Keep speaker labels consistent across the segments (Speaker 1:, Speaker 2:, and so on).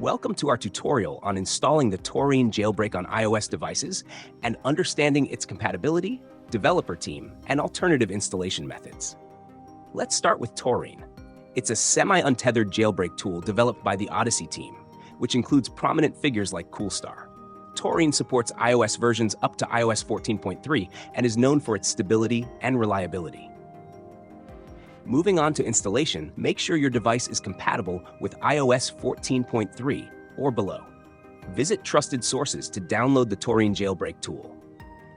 Speaker 1: Welcome to our tutorial on installing the Taurine Jailbreak on iOS devices and understanding its compatibility, developer team, and alternative installation methods. Let's start with Taurine. It's a semi-untethered jailbreak tool developed by the Odyssey Team, which includes prominent figures like CoolStar. Taurine supports iOS versions up to iOS 14.3 and is known for its stability and reliability. Moving on to installation, make sure your device is compatible with iOS 14.3 or below. Visit trusted sources to download the Taurine Jailbreak tool.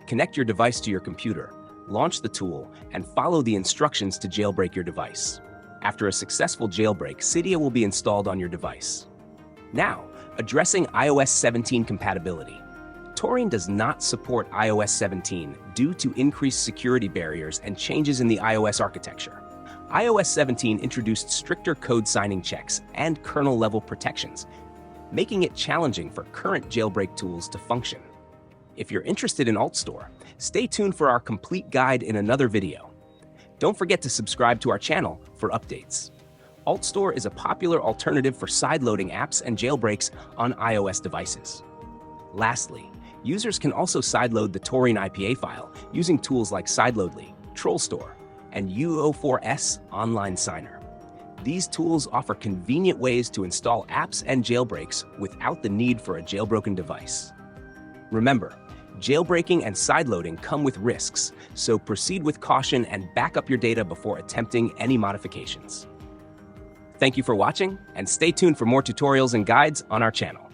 Speaker 1: Connect your device to your computer, launch the tool, and follow the instructions to jailbreak your device. After a successful jailbreak, Cydia will be installed on your device. Now, addressing iOS 17 compatibility. Taurine does not support iOS 17 due to increased security barriers and changes in the iOS architecture. iOS 17 introduced stricter code signing checks and kernel-level protections, making it challenging for current jailbreak tools to function. If you're interested in Trollstore, stay tuned for our complete guide in another video. Don't forget to subscribe to our channel for updates. Trollstore is a popular alternative for sideloading apps and jailbreaks on iOS devices. Lastly, users can also sideload the Taurine IPA file using tools like Sideloadly, Trollstore, and U04S Online Signer. These tools offer convenient ways to install apps and jailbreaks without the need for a jailbroken device. Remember, jailbreaking and sideloading come with risks, so proceed with caution and back up your data before attempting any modifications. Thank you for watching, and stay tuned for more tutorials and guides on our channel.